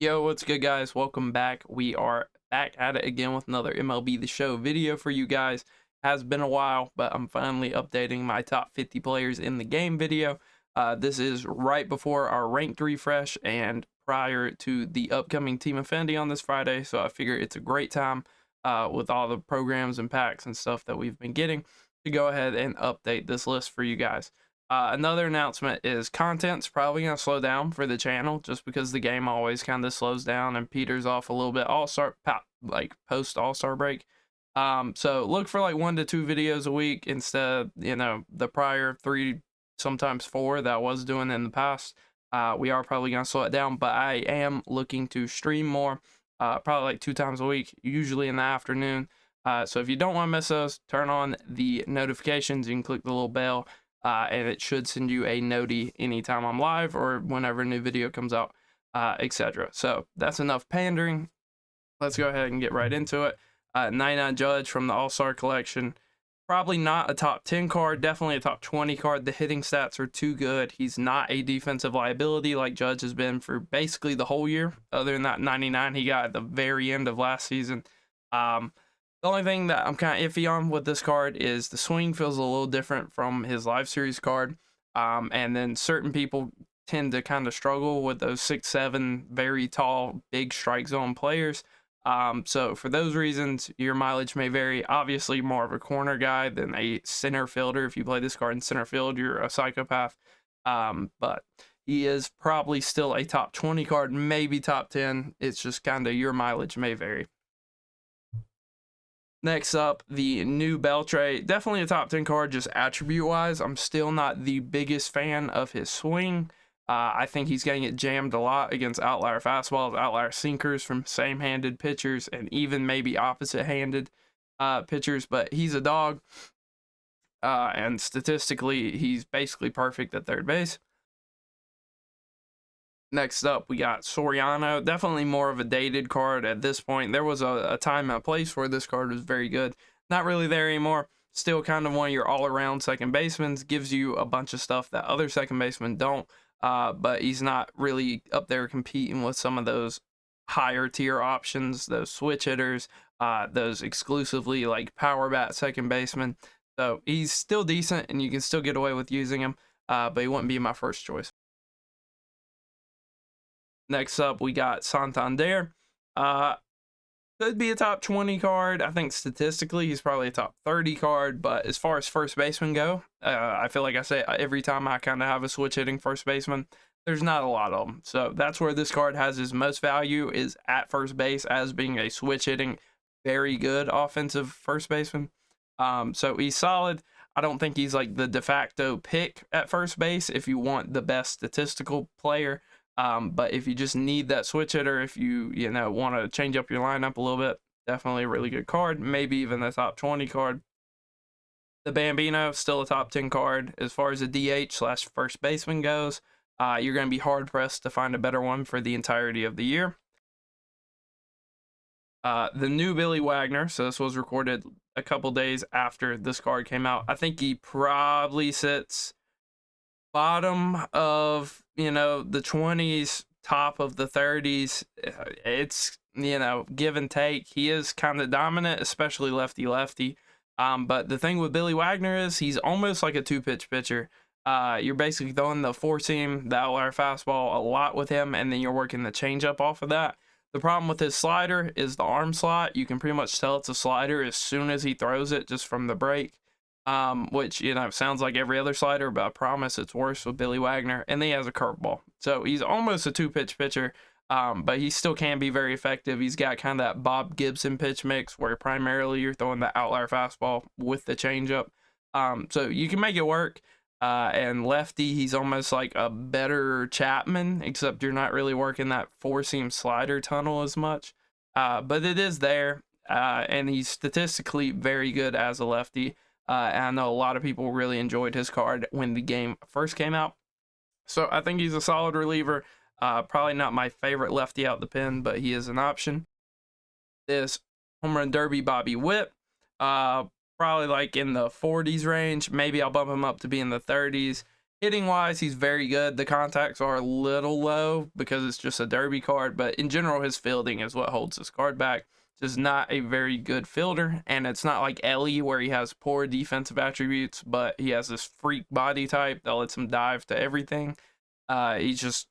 Yo, what's good, guys? Welcome back. We are back at it again with another MLB The Show video for you guys. Has been a while, but I'm finally updating my top 50 players in the game video. This is right before our ranked refresh and prior to the upcoming Team Affinity on this Friday, so I figure it's a great time with all the programs and packs and stuff that we've been getting to go ahead and update this list for you guys. Another announcement is content's probably going to slow down for the channel just because the game always kind of slows down and peters off a little bit post All-Star break. So look for like 1 to 2 videos a week instead of, the prior 3, sometimes 4 that I was doing in the past. We are probably going to slow it down, but I am looking to stream more, probably like 2 times a week, usually in the afternoon. So if you don't want to miss those, turn on the notifications. You can click the little bell. And it should send you a noti anytime I'm live or whenever a new video comes out, etc. So that's enough pandering. Let's go ahead and get right into it. 99 Judge from the All-Star Collection. Probably not a top 10 card, definitely a top 20 card. The hitting stats are too good. He's not a defensive liability like Judge has been for basically the whole year, other than that 99 he got at the very end of last season. The only thing that I'm kind of iffy on with this card is the swing feels a little different from his live series card. And then certain people tend to kind of struggle with those 6'7", very tall, big strike zone players. So for those reasons, your mileage may vary. Obviously, more of a corner guy than a center fielder. If you play this card in center field, you're a psychopath. But he is probably still a top 20 card, maybe top 10. It's just kind of your mileage may vary. Next up, the new Beltre. Definitely a top 10 card, just attribute-wise. I'm still not the biggest fan of his swing. I think he's getting it jammed a lot against outlier fastballs, outlier sinkers from same-handed pitchers, and even maybe opposite-handed pitchers. But he's a dog, and statistically, he's basically perfect at third base. Next up, we got Soriano. Definitely more of a dated card at this point. There was a time and a place where this card was very good. Not really there anymore. Still kind of one of your all-around second basemen. Gives you a bunch of stuff that other second basemen don't. But he's not really up there competing with some of those higher tier options, those switch hitters, those exclusively like power bat second basemen. So he's still decent, and you can still get away with using him. But he wouldn't be my first choice. Next up, we got Santander. Could be a top 20 card. I think statistically, he's probably a top 30 card. But as far as first baseman go, I feel like I say every time I kind of have a switch hitting first baseman, there's not a lot of them. So that's where this card has his most value, is at first base as being a switch hitting, very good offensive first baseman. So he's solid. I don't think he's like the de facto pick at first base if you want the best statistical player. But if you just need that switch hitter, if you want to change up your lineup a little bit, definitely a really good card. Maybe even the top 20 card. The Bambino, still a top 10 card. As far as the DH / first baseman goes, you're going to be hard pressed to find a better one for the entirety of the year. The new Billy Wagner, so this was recorded a couple days after this card came out. I think he probably sits bottom of the 20s, top of the 30s. It's give and take. He is kind of dominant, especially lefty. But the thing with Billy Wagner is he's almost like a 2-pitch pitcher. You're basically throwing the 4-seam, the outlier fastball a lot with him, and then you're working the changeup off of that. The problem with his slider is the arm slot. You can pretty much tell it's a slider as soon as he throws it, just from the break. Which sounds like every other slider, but I promise it's worse with Billy Wagner. And then he has a curveball, so he's almost a 2-pitch pitcher, but he still can be very effective. He's got kind of that Bob Gibson pitch mix where primarily you're throwing the outlier fastball with the changeup, so you can make it work. And lefty, he's almost like a better Chapman, except you're not really working that 4-seam slider tunnel as much, but it is there, and he's statistically very good as a lefty. And I know a lot of people really enjoyed his card when the game first came out. So I think he's a solid reliever. Probably not my favorite lefty out the pen, but he is an option. This Home Run Derby Bobby Witt, probably like in the 40s range. Maybe I'll bump him up to be in the 30s. Hitting wise, he's very good. The contacts are a little low because it's just a derby card, but in general, his fielding is what holds this card back. Just not a very good fielder, and it's not like Ellie where he has poor defensive attributes, but he has this freak body type that lets him dive to everything. He's just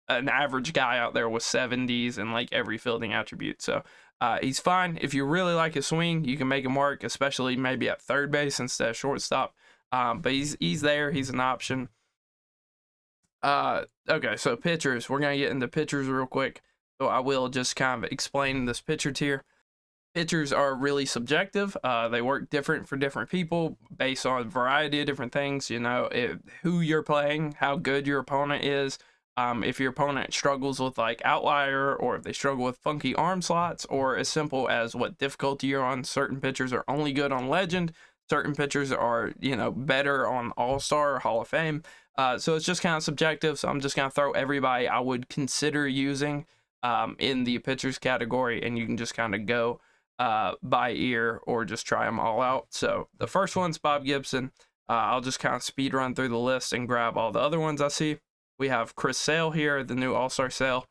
an average guy out there with 70s and like every fielding attribute. So he's fine. If you really like his swing, you can make him work, especially maybe at third base instead of shortstop. But he's there. He's an option. Okay, so pitchers. We're gonna get into pitchers real quick. So I will just kind of explain this pitcher tier. Pitchers are really subjective. They work different for different people based on a variety of different things. You know, who you're playing, how good your opponent is. If your opponent struggles with like outlier, or if they struggle with funky arm slots, or as simple as what difficulty you're on. Certain pitchers are only good on Legend. Certain pitchers are, you know, better on All-Star or Hall of Fame. So it's just kind of subjective. So I'm just gonna throw everybody I would consider using in the pitchers category, and you can just kind of go by ear or just try them all out. So the first one's Bob Gibson. I'll just kind of speed run through the list and grab all the other ones I see. We have Chris Sale here, the new All-Star Sale.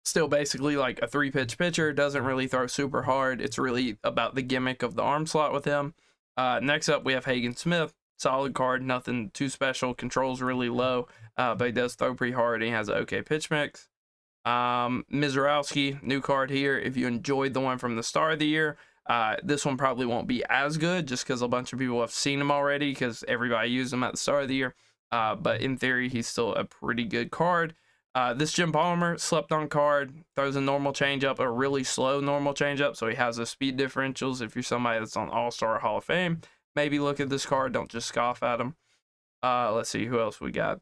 Still basically like a 3-pitch pitcher, doesn't really throw super hard. It's really about the gimmick of the arm slot with him. Next up, we have Hagen Smith. Solid card, nothing too special. Control's really low, but he does throw pretty hard, and he has an okay pitch mix. Mizorowski, new card here. If you enjoyed the one from the start of the year, this one probably won't be as good just because a bunch of people have seen him already because everybody used him at the start of the year. But in theory, he's still a pretty good card. This Jim Palmer, slept on card, throws a normal changeup, a really slow normal changeup, so he has the speed differentials. If you're somebody that's on All-Star or Hall of Fame, maybe look at this card. Don't just scoff at him. Let's see who else we got.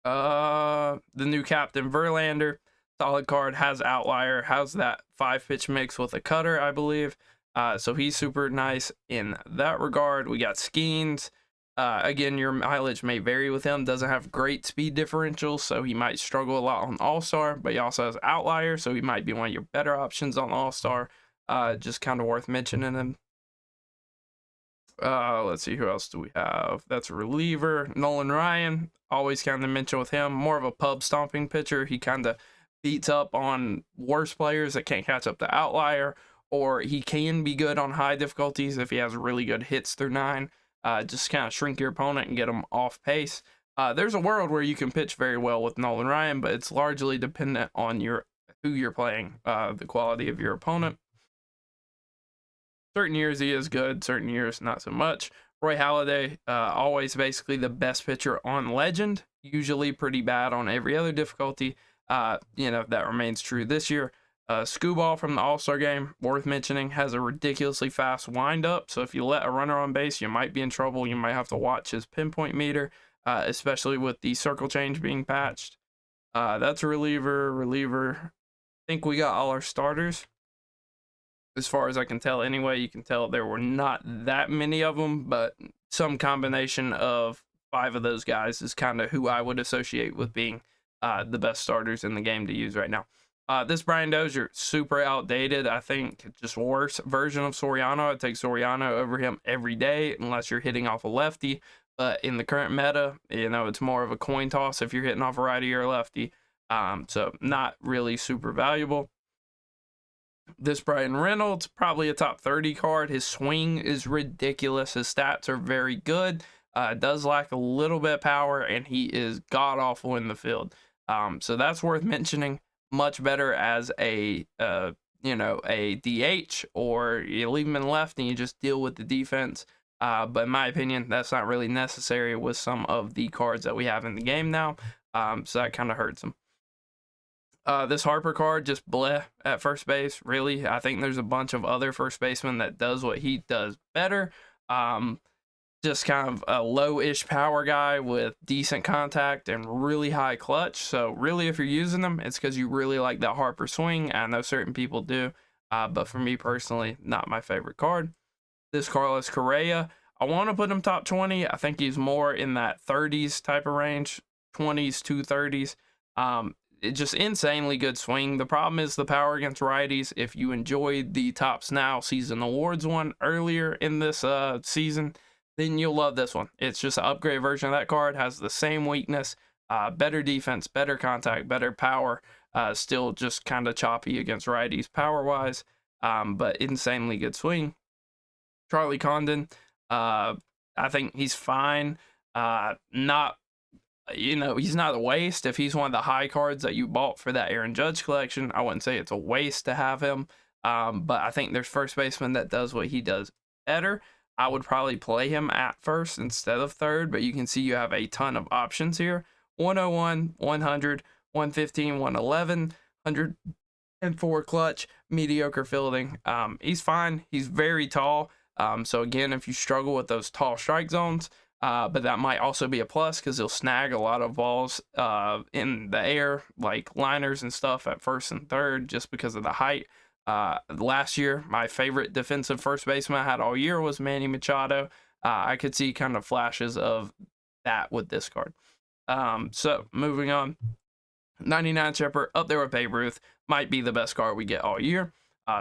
The new captain Verlander, solid card, has outlier, has that 5-pitch mix with a cutter, I believe. So he's super nice in that regard. We got Skeens. Again, your mileage may vary with him. Doesn't have great speed differentials, so he might struggle a lot on All-Star, but he also has outlier, so he might be one of your better options on All-Star. Just kind of worth mentioning him. Let's see, who else do we have? That's a reliever. Nolan Ryan, always kind of mention with him. More of a pub stomping pitcher. He kind of beats up on worse players that can't catch up to outlier, or he can be good on high difficulties if he has really good hits through 9. Just kind of shrink your opponent and get them off pace. There's a world where you can pitch very well with Nolan Ryan, but it's largely dependent on who you're playing, the quality of your opponent. Certain years he is good, certain years not so much. Roy Halladay, always basically the best pitcher on Legend, usually pretty bad on every other difficulty. You know, that remains true this year. Screwball from the All-Star game, worth mentioning, has a ridiculously fast windup, so if you let a runner on base, you might be in trouble. You might have to watch his pinpoint meter, especially with the circle change being patched. That's a reliever. I think we got all our starters. As far as I can tell anyway, you can tell there were not that many of them, but some combination of 5 of those guys is kind of who I would associate with being the best starters in the game to use right now. This Brian Dozier, super outdated. I think just worse version of Soriano. I'd take Soriano over him every day unless you're hitting off a lefty. But in the current meta, you know, it's more of a coin toss if you're hitting off a righty or a lefty. So not really super valuable. This Brian Reynolds, probably a top 30 card. His swing is ridiculous. His stats are very good. Does lack a little bit of power, and he is god-awful in the field. So that's worth mentioning. Much better as a you know, a DH, or you leave him in left and you just deal with the defense. But in my opinion, that's not really necessary with some of the cards that we have in the game now. So that kind of hurts him. This Harper card, just bleh at first base. Really, I think there's a bunch of other first basemen that does what he does better. Just kind of a low-ish power guy with decent contact and really high clutch. So really, if you're using them, it's because you really like that Harper swing. I know certain people do, but for me personally, not my favorite card. This Carlos Correa, I want to put him top 20. I think he's more in that 30s type of range, 20s to 30s. It's just insanely good swing. The problem is the power against righties. If you enjoyed the Tops Now Season Awards one earlier in this season, then you'll love this one. It's just an upgrade version of that card, has the same weakness, better defense, better contact, better power, still just kind of choppy against righties power-wise, but insanely good swing. Charlie Condon, I think he's fine. Not, he's not a waste. If he's one of the high cards that you bought for that Aaron Judge collection, I wouldn't say it's a waste to have him. But I think there's first baseman that does what he does better. I would probably play him at first instead of third, but you can see you have a ton of options here. 101, 100, 115, 111, 104 clutch, mediocre fielding. He's fine. He's very tall. So again, if you struggle with those tall strike zones, but that might also be a plus because he'll snag a lot of balls in the air, like liners and stuff at first and third, just because of the height. Last year, my favorite defensive first baseman I had all year was Manny Machado. I could see kind of flashes of that with this card. So moving on, 99 chipper up there with Babe Ruth, might be the best card we get all year.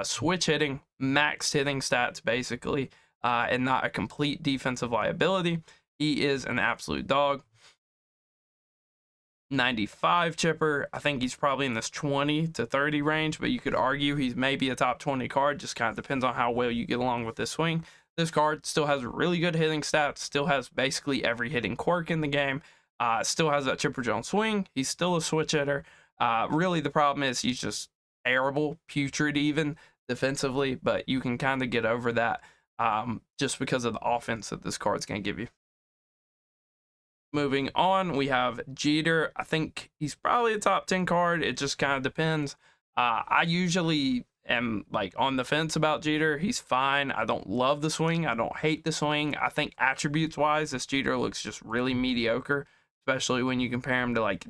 Switch hitting, max hitting stats basically, and not a complete defensive liability. He is an absolute dog. 95 chipper, I think he's probably in this 20 to 30 range, but you could argue he's maybe a top 20 card. Just kind of depends on how well you get along with this swing. This card still has really good hitting stats, still has basically every hitting quirk in the game, still has that Chipper Jones swing. He's still a switch hitter. Really the problem is he's just terrible, putrid even defensively, but you can kind of get over that just because of the offense that this card's going to give you. Moving on, we have Jeter. I think he's probably a top 10 card. It just kind of depends. I usually am like on the fence about Jeter. He's fine. I don't love the swing. I don't hate the swing. I think attributes wise, this Jeter looks just really mediocre, especially when you compare him to like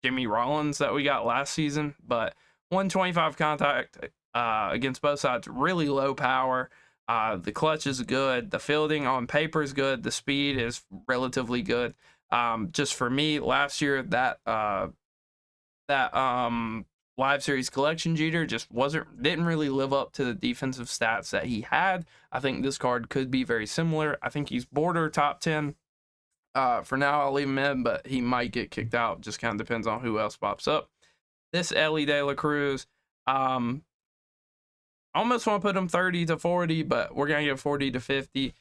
Jimmy Rollins that we got last season. But 125 contact against both sides, really low power. The clutch is good. The fielding on paper is good. The speed is relatively good. Just for me, last year that live series collection Jeter just didn't really live up to the defensive stats that he had. I think this card could be very similar. I think he's border top 10. For now, I'll leave him in, but he might get kicked out. Just kind of depends on who else pops up. This Elly De La Cruz, almost want to put him 30 to 40, but we're going to get 40 to 50.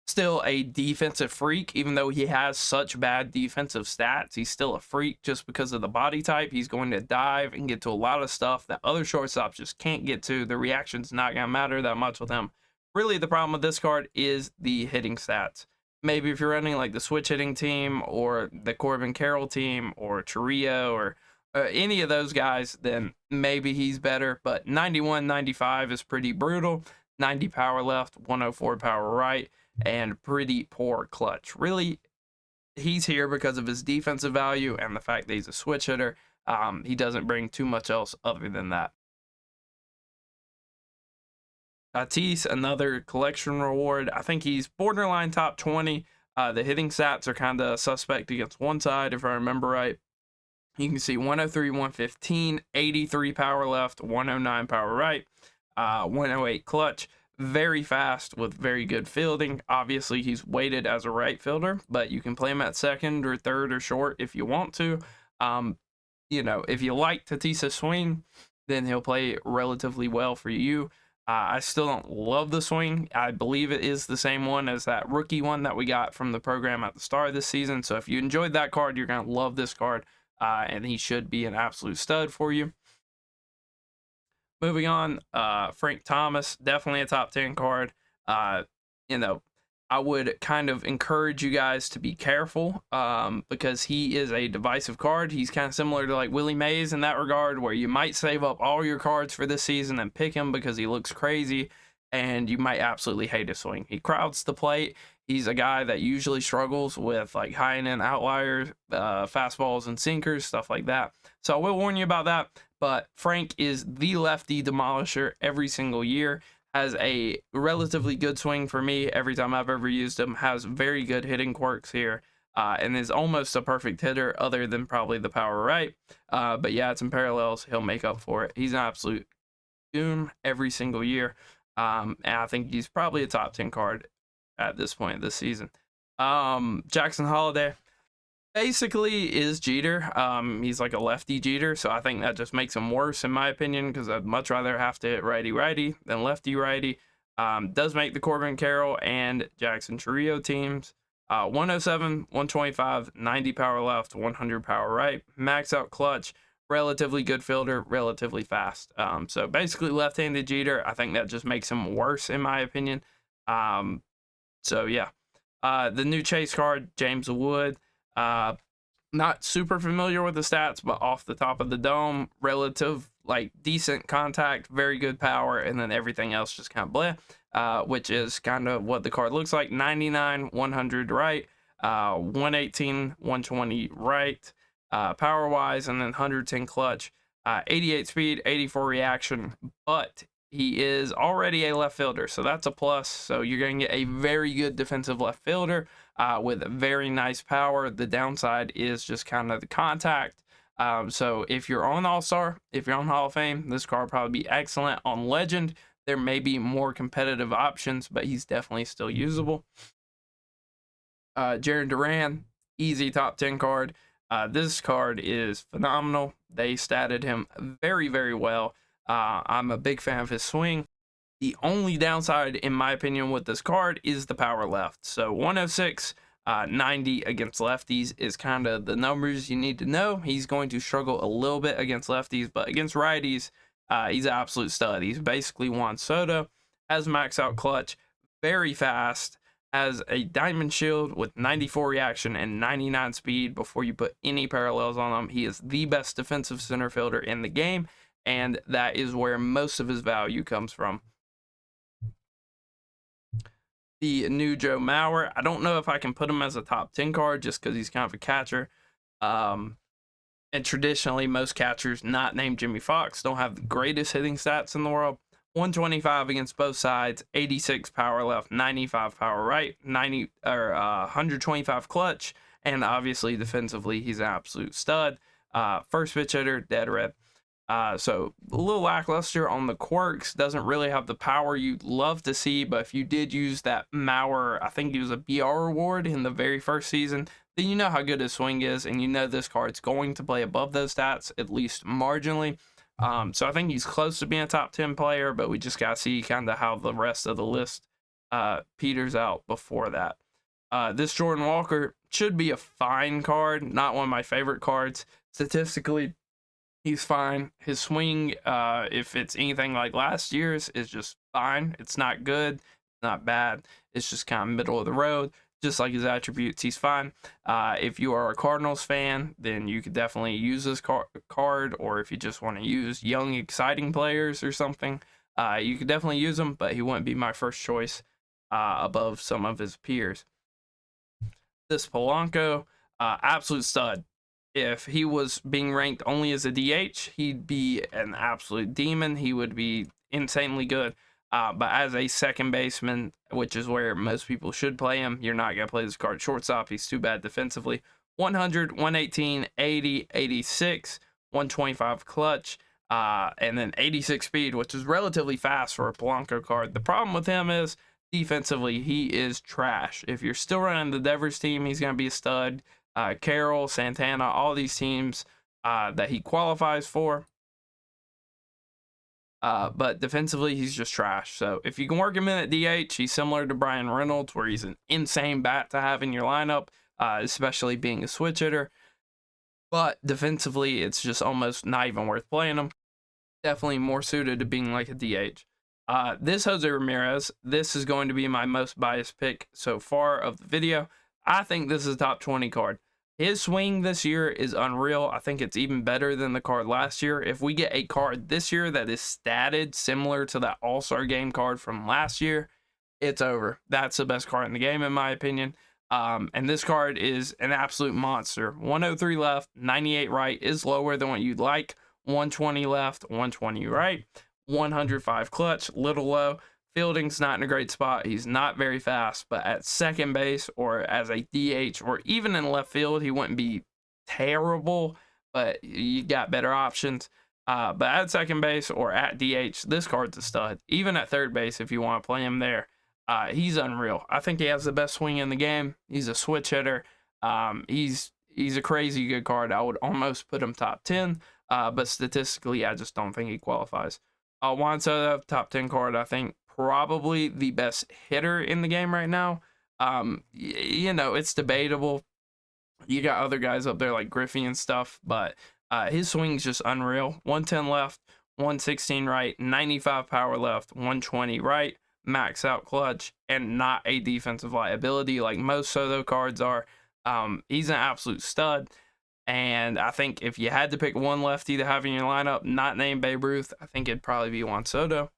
Still a defensive freak, even though he has such bad defensive stats. He's still a freak just because of the body type. He's going to dive and get to a lot of stuff that other shortstops just can't get to. The reaction's not going to matter that much with him. Really, the problem with this card is the hitting stats. Maybe if you're running like the switch hitting team or the Corbin Carroll team or Chiriyo or any of those guys, then maybe he's better. But 91, 95 is pretty brutal. 90 power left, 104 power right, and pretty poor clutch. Really, he's here because of his defensive value and the fact that he's a switch hitter. He doesn't bring too much else other than that. Tatis, another collection reward. I think he's borderline top 20. The hitting stats are kind of suspect against one side, if I remember right. You can see 103, 115, 83 power left, 109 power right, 108 clutch. Very fast with very good fielding. Obviously, he's weighted as a right fielder, but you can play him at second or third or short if you want to. If you like Tatis's swing, then he'll play relatively well for you. I still don't love the swing. I believe it is the same one as that rookie one that we got from the program at the start of this season. So if you enjoyed that card, you're going to love this card, and he should be an absolute stud for you. Moving on, Frank Thomas, definitely a top 10 card. I would kind of encourage you guys to be careful because he is a divisive card. He's kind of similar to like Willie Mays in that regard, where you might save up all your cards for this season and pick him because he looks crazy, and you might absolutely hate his swing. He crowds the plate. He's a guy that usually struggles with like high and in outliers, fastballs and sinkers, stuff like that. So I will warn you about that. But Frank is the lefty demolisher every single year. Has a relatively good swing for me every time I've ever used him. Has very good hitting quirks here. And is almost a perfect hitter other than probably the power right. But yeah, it's in parallels. He'll make up for it. He's an absolute goon every single year. And I think he's probably a top 10 card at this point this season. Jackson Holiday basically is Jeter. He's like a lefty Jeter, so I think that just makes him worse in my opinion, because I'd much rather have to hit righty than lefty. Does make the Corbin Carroll and Jackson Trio teams. 107, 125, 90 power left, 100 power right, max out clutch, relatively good fielder, relatively fast. So basically left-handed Jeter. I think that just makes him worse in my opinion. So yeah. The new chase card, James Wood. Not super familiar with the stats, but off the top of the dome, relative, like decent contact, very good power, and then everything else just kind of bleh, which is kind of what the card looks like. 99, 100 right, 118, 120 right, power wise, and then 110 clutch, 88 speed, 84 reaction, but he is already a left fielder, so that's a plus. So you're going to get a very good defensive left fielder with very nice power. The downside is just kind of the contact. So if you're on All-Star, if you're on Hall of Fame, this card will probably be excellent. On Legend, there may be more competitive options, but he's definitely still usable. Jaron Duran, easy top 10 card. This card is phenomenal. They statted him very, very well. I'm a big fan of his swing. The only downside, in my opinion, with this card is the power left. So 106, 90 against lefties is kind of the numbers you need to know. He's going to struggle a little bit against lefties, but against righties, he's an absolute stud. He's basically Juan Soto, has max out clutch, very fast, has a diamond shield with 94 reaction and 99 speed before you put any parallels on him. He is the best defensive center fielder in the game, and that is where most of his value comes from. The new Joe Mauer, I don't know if I can put him as a top 10 card just because he's kind of a catcher. And traditionally, most catchers not named Jimmy Fox don't have the greatest hitting stats in the world. 125 against both sides, 86 power left, 95 power right, 125 clutch, and obviously defensively, he's an absolute stud. First pitch hitter, dead red. So a little lackluster on the quirks, doesn't really have the power you'd love to see, but if you did use that Mauer, I think he was a BR award in the very first season, then you know how good his swing is, and you know this card's going to play above those stats, at least marginally. So I think he's close to being a top 10 player, but we just got to see kind of how the rest of the list peters out before that. This Jordan Walker should be a fine card, not one of my favorite cards. Statistically, he's fine. His swing, if it's anything like last year's, is just fine. It's not good, not bad. It's just kind of middle of the road. Just like his attributes, he's fine. If you are a Cardinals fan, then you could definitely use this card, or if you just want to use young, exciting players or something, you could definitely use him, but he wouldn't be my first choice above some of his peers. This Polanco, absolute stud. If he was being ranked only as a DH, he'd be an absolute demon. He would be insanely good. But as a second baseman, which is where most people should play him, you're not going to play this card shortstop. He's too bad defensively. 100, 118, 80, 86, 125 clutch, and then 86 speed, which is relatively fast for a Polanco card. The problem with him is defensively, he is trash. If you're still running the Devers team, he's going to be a stud. Carroll, Santana, all these teams that he qualifies for. But defensively, he's just trash. So if you can work him in at DH, he's similar to Brian Reynolds, where he's an insane bat to have in your lineup, especially being a switch hitter. But defensively, it's just almost not even worth playing him. Definitely more suited to being like a DH. This Jose Ramirez, this is going to be my most biased pick so far of the video. I think this is a top 20 card. His swing this year is unreal. I think it's even better than the card last year. If we get a card this year that is statted similar to that All-Star Game card from last year, it's over. That's the best card in the game, in my opinion. And this card is an absolute monster. 103 left, 98 right is lower than what you'd like. 120 left, 120 right, 105 clutch, little low. Fielding's not in a great spot. He's not very fast, but at second base or as a DH or even in left field, he wouldn't be terrible, but you got better options. But at second base or at DH, this card's a stud. Even at third base, if you want to play him there, He's unreal. I think he has the best swing in the game. He's a switch hitter. He's a crazy good card. I would almost put him top 10, but statistically, I just don't think he qualifies. Juan Soto, top 10 card. I think probably the best hitter in the game right now. You know, it's debatable. You got other guys up there like Griffey and stuff, but his swing's just unreal. 110 left, 116 right, 95 power left, 120 right, max out clutch, and not a defensive liability like most Soto cards are. He's an absolute stud. And I think if you had to pick one lefty to have in your lineup, not named Babe Ruth, I think it'd probably be Juan Soto.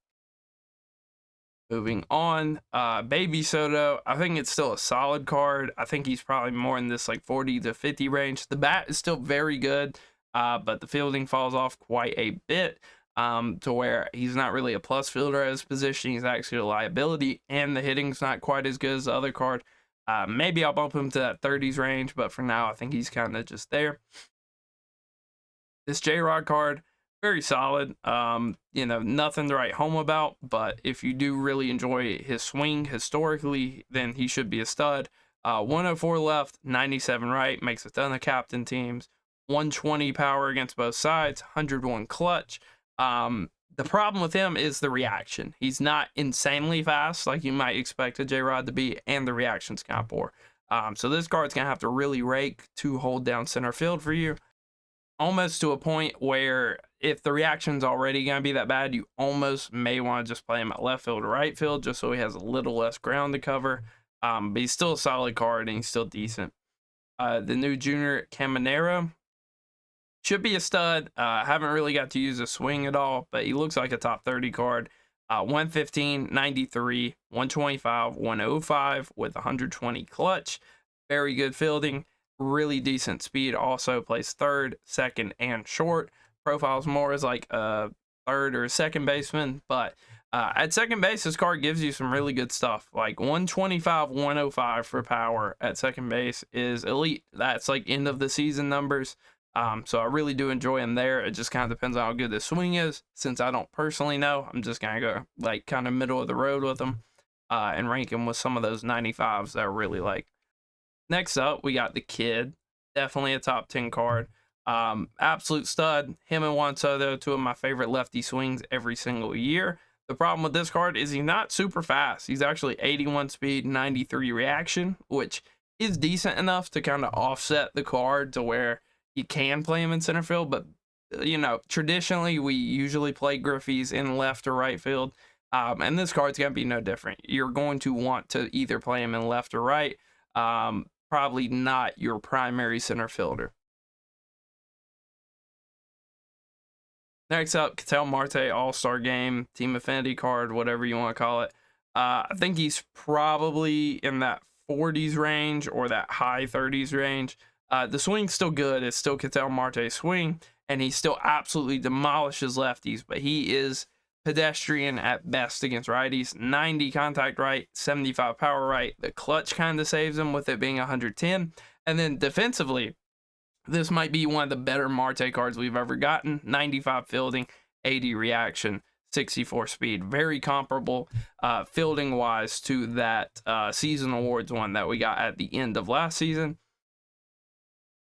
Moving on, Baby Soto, I think it's still a solid card. I think he's probably more in this like 40 to 50 range. The bat is still very good, but the fielding falls off quite a bit to where he's not really a plus fielder at his position. He's actually a liability, and the hitting's not quite as good as the other card. Maybe I'll bump him to that 30s range, but for now, I think he's kind of just there. This J-Rod card, very solid. You know, nothing to write home about, but if you do really enjoy his swing historically, then he should be a stud. 104 left, 97 right, makes a ton of captain teams. 120 power against both sides, 101 clutch. The problem with him is the reaction. He's not insanely fast like you might expect a J-Rod to be, and the reaction's kind of poor. So this card's going to have to really rake to hold down center field for you. Almost to a point where if the reaction's already going to be that bad, you almost may want to just play him at left field or right field just so he has a little less ground to cover. But he's still a solid card and he's still decent. The new Junior Caminero should be a stud. Haven't really got to use a swing at all, but he looks like a top 30 card. 115, 93, 125, 105 with 120 clutch. Very good fielding. Really decent speed. Also plays third, second, and short. Profiles more as like a third or second baseman, but at second base, this card gives you some really good stuff. Like 125, 105 for power at second base is elite. That's like end of the season numbers. So I really do enjoy him there. It just kind of depends on how good the swing is. Since I don't personally know, I'm just gonna go like kind of middle of the road with him and rank him with some of those 95s that I really like. Next up, we got the Kid. Definitely a top 10 card. Absolute stud. Him and Juan Soto, two of my favorite lefty swings every single year. The problem with this card is he's not super fast. He's actually 81 speed, 93 reaction, which is decent enough to kind of offset the card to where you can play him in center field. But, you know, traditionally, we usually play Griffey's in left or right field. And this card's going to be no different. You're going to want to either play him in left or right. Probably not your primary center fielder. Next up, Ketel Marte All-Star Game, Team Affinity card, whatever you want to call it. I think he's probably in that 40s range or that high 30s range. The swing's still good. It's still Ketel Marte's swing, and he still absolutely demolishes lefties, but he is pedestrian at best against righties. 90 contact right, 75 power right. The clutch kind of saves him with it being 110. And then defensively, this might be one of the better Marte cards we've ever gotten. 95 fielding, 80 reaction, 64 speed. Very comparable fielding wise to that season awards one that we got at the end of last season.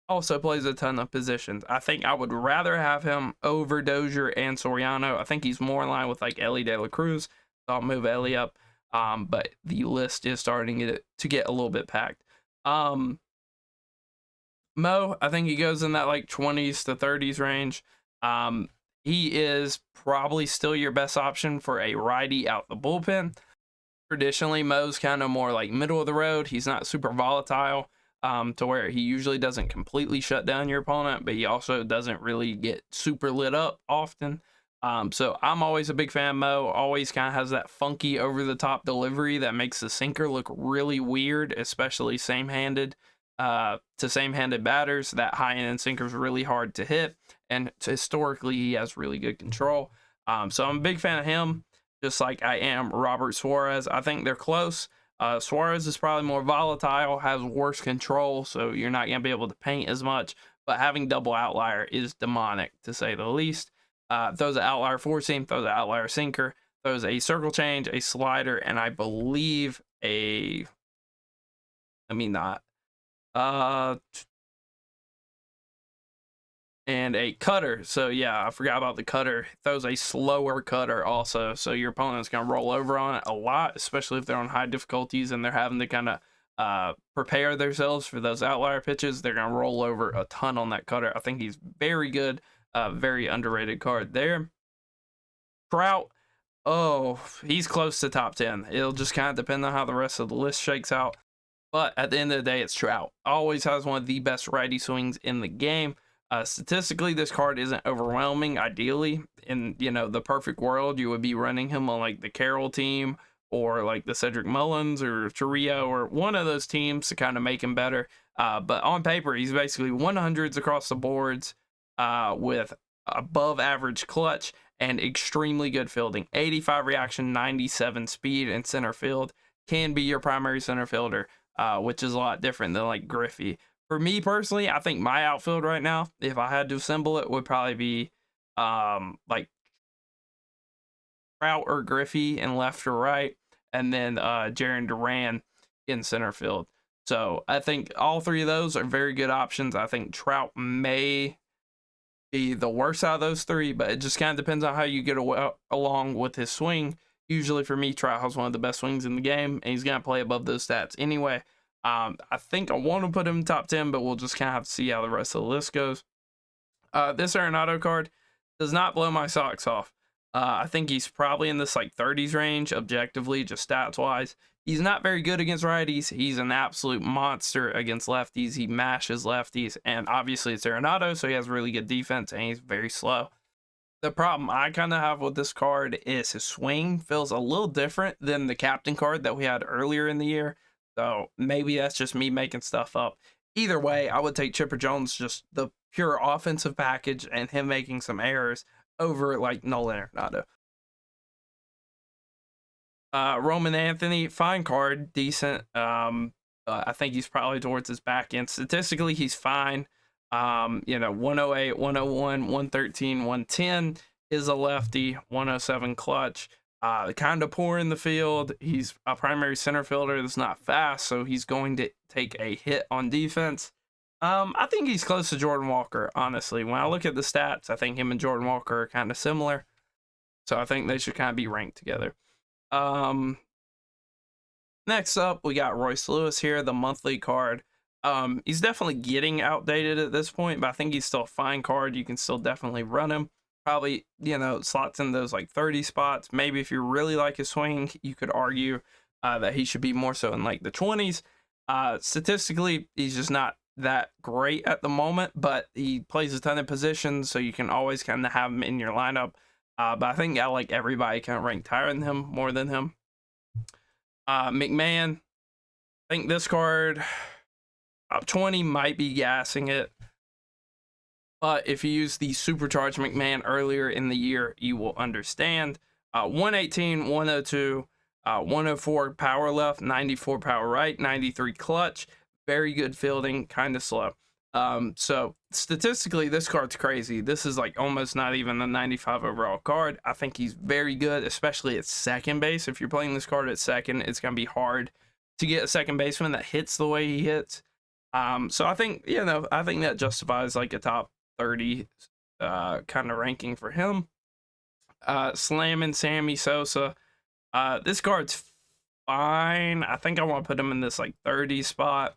Also plays a ton of positions. I think I would rather have him over Dozier and Soriano. I think he's more in line with like Elly De La Cruz. So I'll move Elly up. But the list is starting to get a little bit packed. Mo, I think he goes in that like 20s to 30s range. He is probably still your best option for a righty out the bullpen. Traditionally, Mo's kind of more like middle of the road. He's not super volatile to where he usually doesn't completely shut down your opponent, but he also doesn't really get super lit up often. So I'm always a big fan of Mo. Always kind of has that funky over-the-top delivery that makes the sinker look really weird, especially same-handed. To same-handed batters, that high-end sinker is really hard to hit, and historically he has really good control. So I'm a big fan of him, just like I am Robert Suarez. I think they're close. Suarez is probably more volatile, has worse control, so you're not going to be able to paint as much, but having double outlier is demonic, to say the least. Throws an outlier four seam, throws an outlier sinker, throws a circle change, a slider, and I believe a, let me not, uh, and a cutter. So yeah, I forgot about the cutter. Throws a slower cutter also, so your opponent's gonna roll over on it a lot, especially if they're on high difficulties and they're having to kind of prepare themselves for those outlier pitches. They're gonna roll over a ton on that cutter. I think he's very good, very underrated card there. Trout, oh, he's close to top 10. It'll just kind of depend on how the rest of the list shakes out. But at the end of the day, it's Trout. Always has one of the best righty swings in the game. Statistically, this card isn't overwhelming. Ideally, in the perfect world, you would be running him on like the Carroll team or like the Cedric Mullins or Torrio or one of those teams to kind of make him better. But on paper, he's basically 100s across the boards with above average clutch and extremely good fielding. 85 reaction, 97 speed in center field. Can be your primary center fielder, which is a lot different than like Griffey. For me personally, I think my outfield right now, if I had to assemble it, would probably be like Trout or Griffey in left or right, and then Jarren Duran in center field. So I think all three of those are very good options. I think Trout may be the worst out of those three, but it just kind of depends on how you get along with his swing. Usually for me, Trout has one of the best swings in the game, and he's going to play above those stats anyway. I think I want to put him in top 10, but we'll just kind of have to see how the rest of the list goes. This Arenado card does not blow my socks off. I think he's probably in this like 30s range, objectively, just stats-wise. He's not very good against righties. He's an absolute monster against lefties. He mashes lefties, and obviously it's Arenado, so he has really good defense, and he's very slow. The problem I kind of have with this card is his swing feels a little different than the captain card that we had earlier in the year. So maybe that's just me making stuff up. Either way, I would take Chipper Jones, just the pure offensive package and him making some errors over like Nolan Arenado. Roman Anthony, fine card, decent. I think he's probably towards his back end. Statistically, he's fine. 108, 101, 113, 110 is a lefty, 107 clutch. Kind of poor in the field. He's a primary center fielder that's not fast, so he's going to take a hit on defense. I think he's close to Jordan Walker, honestly. When I look at the stats, I think him and Jordan Walker are kind of similar. So I think they should kind of be ranked together. Next up, we got Royce Lewis here, the monthly card. He's definitely getting outdated at this point, but I think he's still a fine card. You can still definitely run him. Probably, slots in those like 30 spots. Maybe if you really like his swing, you could argue that he should be more so in like the 20s. Statistically, he's just not that great at the moment, but he plays a ton of positions, so you can always kind of have him in your lineup. But I think everybody kind of ranked higher than him, more than him. McMahon, I think this card, top 20 might be gassing it. But if you use the supercharged McMahon earlier in the year, you will understand. 118, 102, 104 power left, 94 power right, 93 clutch. Very good fielding, kind of slow. So statistically, this card's crazy. This is like almost not even a 95 overall card. I think he's very good, especially at second base. If you're playing this card at second, it's going to be hard to get a second baseman that hits the way he hits. So I think, I think that justifies like a top 30 kind of ranking for him. Slamming Sammy Sosa. This card's fine. I think I want to put him in this like 30 spot.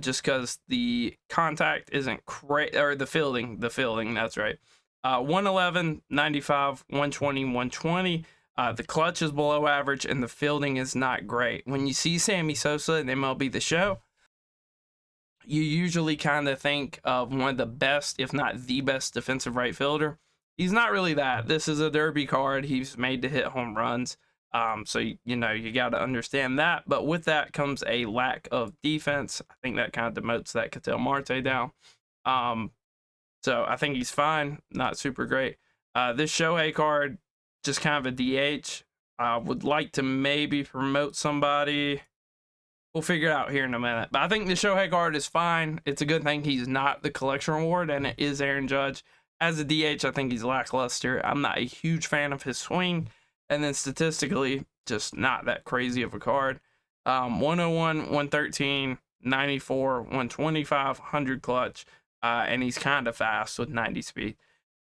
Just because the contact isn't great, or the fielding, that's right. 111, 95, 120, 120. The clutch is below average, and the fielding is not great. When you see Sammy Sosa in MLB The Show, you usually kind of think of one of the best, if not the best, defensive right fielder. He's not really that. This is a derby card. He's made to hit home runs. So, you got to understand that. But with that comes a lack of defense. I think that kind of demotes that Ketel Marte down. So I think he's fine. Not super great. This Shohei card, just kind of a DH. I would like to maybe promote somebody. We'll figure it out here in a minute. But I think the Shohei card is fine. It's a good thing he's not the collection reward, and it is Aaron Judge. As a DH, I think he's lackluster. I'm not a huge fan of his swing. And then statistically, just not that crazy of a card. 101, 113, 94, 125, 100 clutch, and he's kind of fast with 90 speed.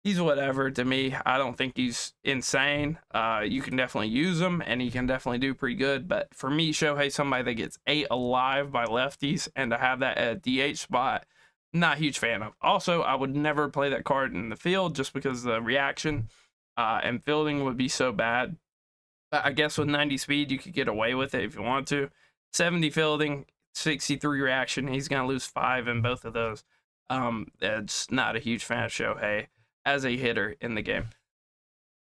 He's whatever to me. I don't think he's insane. You can definitely use him, and he can definitely do pretty good. But for me, Shohei's somebody that gets 8 alive by lefties, and to have that at DH spot, not a huge fan of. Also, I would never play that card in the field just because the reaction and fielding would be so bad. But I guess with 90 speed, you could get away with it if you want to. 70 fielding, 63 reaction. He's going to lose 5 in both of those. It's not a huge fan of Shohei as a hitter in the game.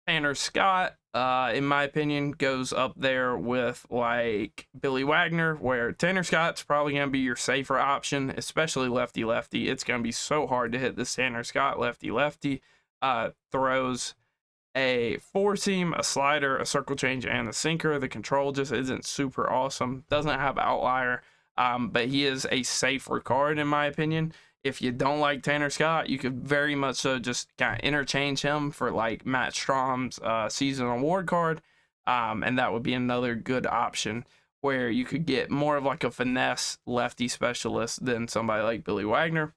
Tanner Scott, in my opinion, goes up there with like Billy Wagner, where Tanner Scott's probably going to be your safer option, especially lefty-lefty. It's going to be so hard to hit this Tanner Scott lefty-lefty. Throws a 4-seam, a slider, a circle change, and a sinker. The control just isn't super awesome. Doesn't have outlier, but he is a safer card in my opinion. If you don't like Tanner Scott, you could very much so just kind of interchange him for like Matt Strom's season award card, and that would be another good option where you could get more of like a finesse lefty specialist than somebody like Billy Wagner.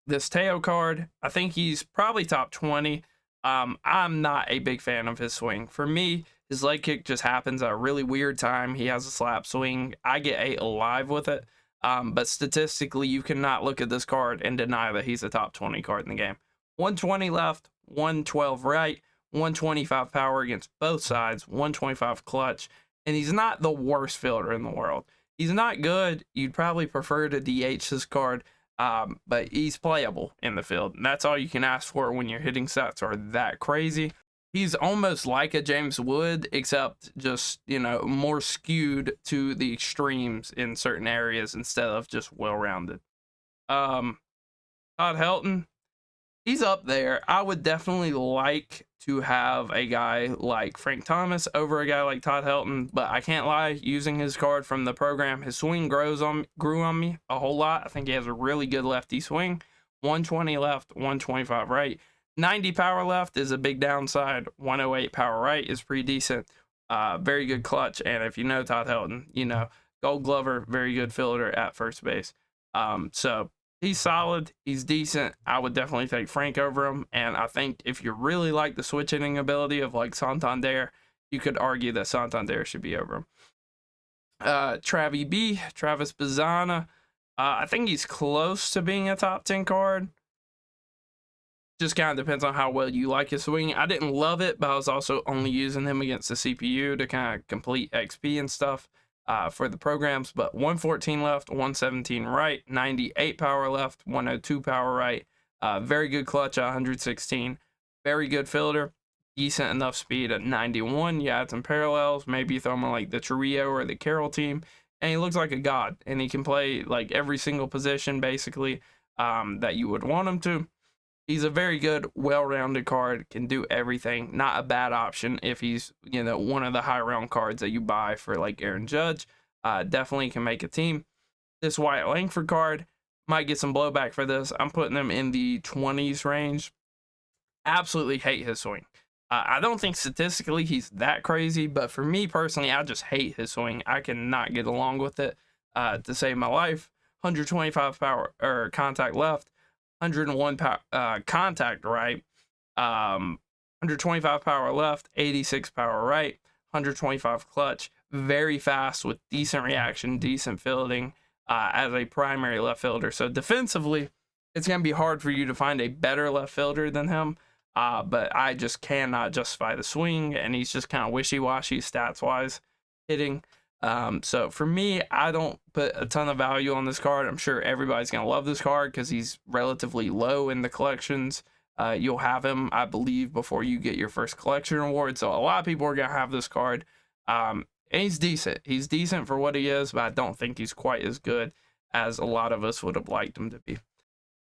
This Teo card, I think he's probably top 20. I'm not a big fan of his swing. For me, his leg kick just happens at a really weird time. He has a slap swing. I get 8 alive with it. But statistically, you cannot look at this card and deny that he's a top 20 card in the game. 120 left, 112 right, 125 power against both sides, 125 clutch, and he's not the worst fielder in the world. He's not good. You'd probably prefer to DH this card, but he's playable in the field. And that's all you can ask for when your hitting stats are that crazy. He's almost like a James Wood, except just, more skewed to the extremes in certain areas instead of just well-rounded. Todd Helton, he's up there. I would definitely like to have a guy like Frank Thomas over a guy like Todd Helton, but I can't lie, using his card from the program, his swing grew on me a whole lot. I think he has a really good lefty swing. 120 left, 125 right. 90 power left is a big downside. 108 power right is pretty decent. Very good clutch. And if you know Todd Helton, Gold Glover, very good fielder at first base. So he's solid. He's decent. I would definitely take Frank over him. And I think if you really like the switch hitting ability of like Santander, you could argue that Santander should be over him. Travis Bazzana. I think he's close to being a top 10 card. Just kind of depends on how well you like his swing. I didn't love it, but I was also only using him against the CPU to kind of complete XP and stuff for the programs. But 114 left, 117 right, 98 power left, 102 power right. Very good clutch at 116. Very good fielder. Decent enough speed at 91. You add some parallels. Maybe you throw him on like the Trio or the Carroll team. And he looks like a god. And he can play like every single position basically that you would want him to. He's a very good, well-rounded card, can do everything. Not a bad option if he's, one of the high-round cards that you buy for, like, Aaron Judge. Definitely can make a team. This Wyatt Langford card, might get some blowback for this. I'm putting him in the 20s range. Absolutely hate his swing. I don't think statistically he's that crazy, but for me personally, I just hate his swing. I cannot get along with it to save my life. 125 power or contact left. 101 contact right, 125 power left, 86 power right, 125 clutch. Very fast with decent reaction, decent fielding as a primary left fielder. So defensively, it's going to be hard for you to find a better left fielder than him. But I just cannot justify the swing, and he's just kind of wishy-washy stats-wise hitting. So for me, I don't put a ton of value on this card. I'm sure everybody's going to love this card because he's relatively low in the collections. You'll have him, I believe, before you get your first collection award. So a lot of people are going to have this card. And he's decent. He's decent for what he is, but I don't think he's quite as good as a lot of us would have liked him to be.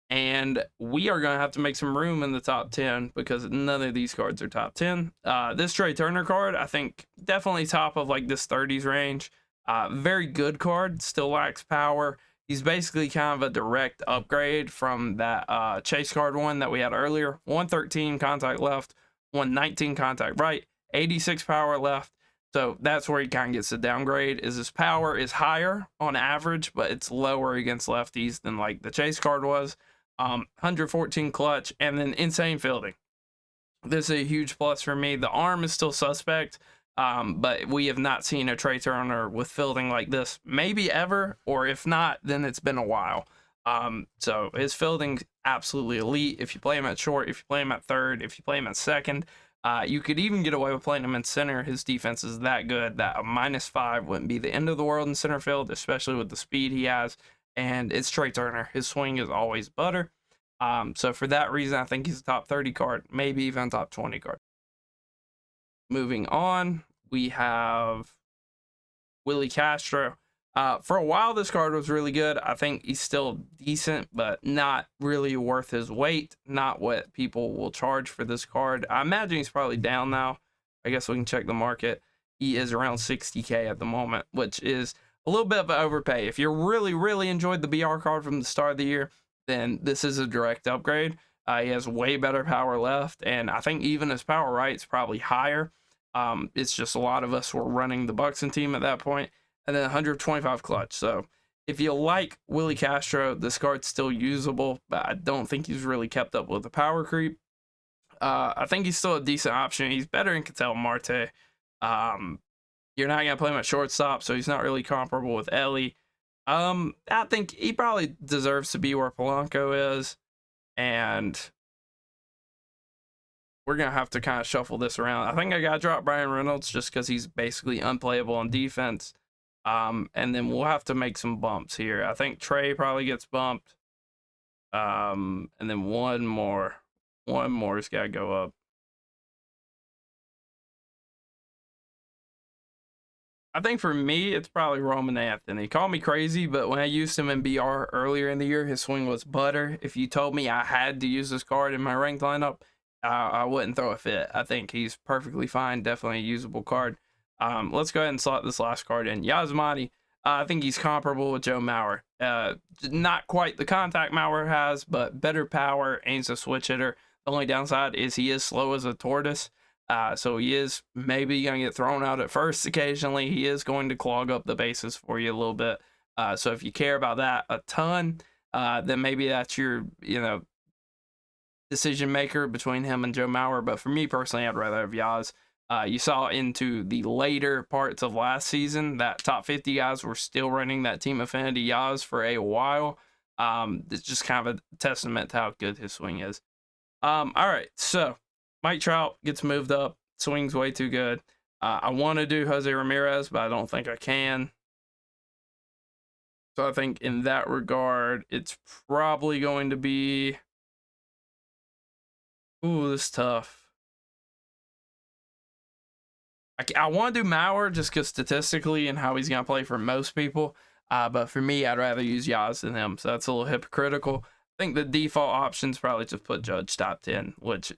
And we are going to have to make some room in the top 10 because none of these cards are top 10. This Trey Turner card, I think definitely top of like this 30s range. Very good card, still lacks power. He's basically kind of a direct upgrade from that Chase card one that we had earlier. 113 contact left, 119 contact right, 86 power left. So that's where he kind of gets the downgrade. Is his power is higher on average, but it's lower against lefties than like the Chase card was. 114 clutch, and then insane fielding. This is a huge plus for me. The arm is still suspect, but we have not seen a Trey Turner with fielding like this, maybe ever, or if not, then it's been a while. So his fielding's absolutely elite. If you play him at short, if you play him at third, if you play him at second, you could even get away with playing him in center. His defense is that good that a -5 wouldn't be the end of the world in center field, especially with the speed he has. And it's Trey Turner. His swing is always butter. So for that reason, I think he's a top 30 card, maybe even top 20 card. Moving on, we have Willie Castro. For a while, this card was really good. I think he's still decent, but not really worth his weight. Not what people will charge for this card. I imagine he's probably down now. I guess we can check the market. He is around 60K at the moment, which is a little bit of an overpay. If you really enjoyed the BR card from the start of the year, then this is a direct upgrade. He has way better power left, and I think even his power right's probably higher. It's just a lot of us were running the Buxton team at that point, and then 125 clutch. So if you like Willie Castro, this card's still usable, but I don't think he's really kept up with the power creep. I think he's still a decent option. He's better than Ketel Marte. You're not gonna play him at shortstop, so he's not really comparable with Ellie. I think he probably deserves to be where Polanco is, and we're gonna have to kind of shuffle this around. I think I gotta drop Brian Reynolds just because he's basically unplayable on defense. And then we'll have to make some bumps here. I think Trey probably gets bumped. And then one more's gotta go up. I think for me, it's probably Roman Anthony. Call me crazy, but when I used him in BR earlier in the year, his swing was butter. If you told me I had to use this card in my ranked lineup, I wouldn't throw a fit. I think he's perfectly fine, definitely a usable card. Let's go ahead and slot this last card in. Yasmani, I think he's comparable with Joe Mauer. Not quite the contact Mauer has, but better power, aims a switch hitter. The only downside is he is slow as a tortoise. So he is maybe going to get thrown out at first occasionally. He is going to clog up the bases for you a little bit. So if you care about that a ton, then maybe that's your, decision maker between him and Joe Mauer. But for me personally, I'd rather have Yaz. You saw into the later parts of last season that top 50 guys were still running that Team Affinity Yaz for a while. It's just kind of a testament to how good his swing is. All right, so Mike Trout gets moved up. Swing's way too good. I want to do Jose Ramirez, but I don't think I can. So I think in that regard, it's probably going to be... Ooh, this is tough. I want to do Mauer just because statistically and how he's going to play for most people. But for me, I'd rather use Yaz than him. So that's a little hypocritical. I think the default options probably just put Judge top 10, which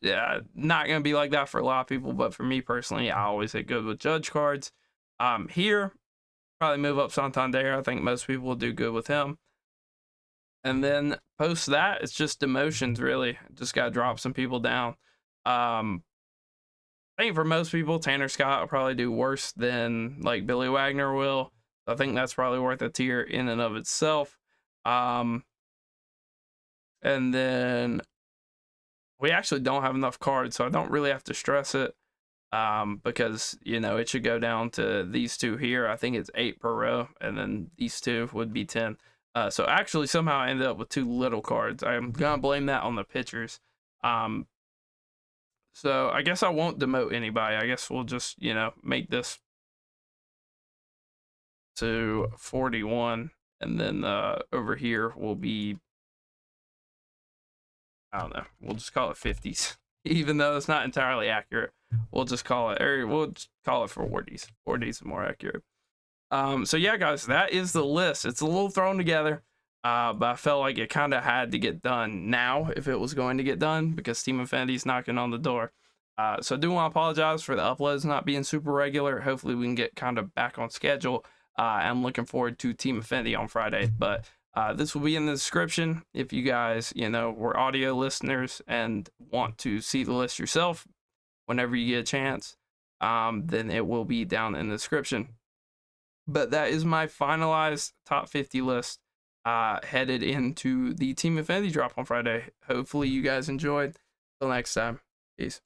not going to be like that for a lot of people. But for me personally, I always hit good with Judge cards. Here, probably move up Santander. I think most people will do good with him. And then post that, it's just demotions, really. Just got to drop some people down. I think for most people, Tanner Scott will probably do worse than like Billy Wagner will. I think that's probably worth a tier in and of itself. And then we actually don't have enough cards, so I don't really have to stress it because, it should go down to these two here. I think it's 8 per row, and then these two would be 10. So actually somehow I ended up with 2 little cards. I'm going to blame that on the pitchers. So I guess I won't demote anybody. I guess we'll just, make this to 41. And then over here will be, I don't know, we'll just call it 50s. Even though it's not entirely accurate. We'll just call it, or we'll just call it 40s. 40s is more accurate. So yeah, guys, that is the list. It's a little thrown together, but I felt like it kind of had to get done now if it was going to get done because Team Affinity's knocking on the door. So I do want to apologize for the uploads not being super regular. Hopefully we can get kind of back on schedule. I'm looking forward to Team Affinity on Friday, but this will be in the description if you guys, were audio listeners and want to see the list yourself. whenever you get a chance, then it will be down in the description. But that is my finalized top 50 list headed into the Team Infinity drop on Friday. Hopefully you guys enjoyed. Till next time, peace.